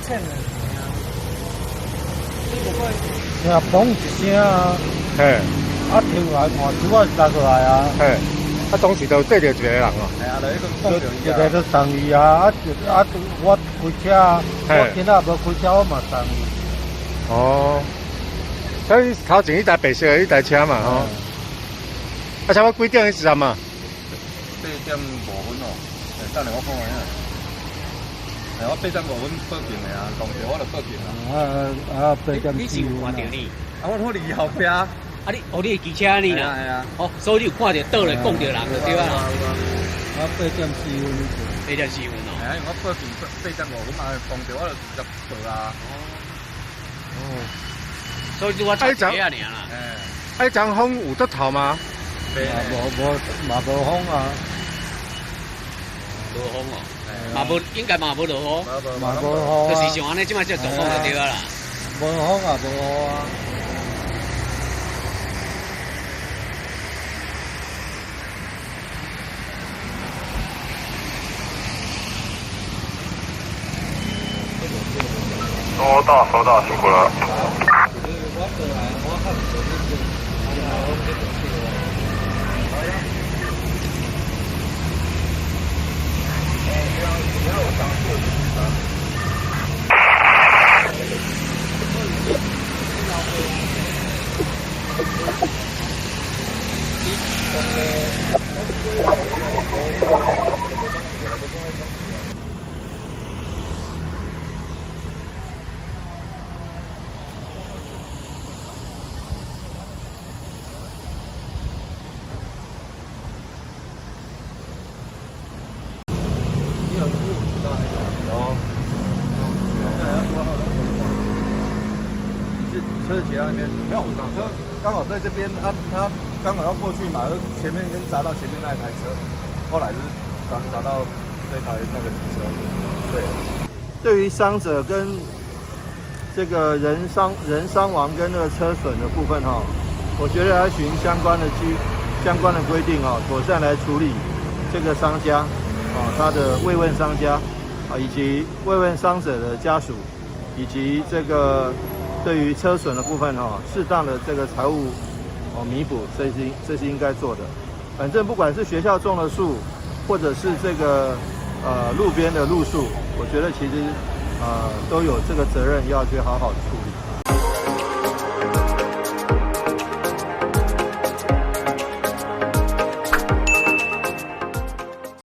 凊的。听嘣一声啊，嘿，跳来看，拄啊杀过来啊，嘿，当时就缀着一个人哦。系啊，就迄个讲着伊一个就送伊啊，我开车啊，我今仔无开车，我嘛送伊。哦，所以头前迄台白色的迄台车嘛，吼。啊，差不多几点迄时阵嘛8点5分哦，等下我看下。我8点5分报警的啊，当时我就报警啊。8点你是有看到你？啊，我看你后壁。啊，你骑车呢啦？系啊。哦，所以你有看到倒来讲到人就对啊。8点4分。8点4分哦。系啊，因为我报警8点5分嘛，当时我就直接报啊。哦。所以你我查车啊，尔啦。哎。啊，张风有得头吗？嘛无风啊，无风哦，嘛无应该嘛无落雨，嘛无雨啊，就是像安尼，即摆只状况就对啊啦。无风啊，无雨啊。收到，辛苦了。车骑到那边，没有，我车刚好在这边，他刚好要过去嘛，前面先砸到前面那一台车，后来就是砸到那台那个机车。对，对于伤者跟这个人伤亡跟那个车损的部分哈，我觉得要循相关的规定哈，妥善来处理这个商家他的慰问商家以及慰问伤者的家属，以及这个对于车损的部分适当的这个财务弥补，这是应该做的。反正不管是学校种的树，或者是这个路边的路树，我觉得其实都有这个责任要去好好处理。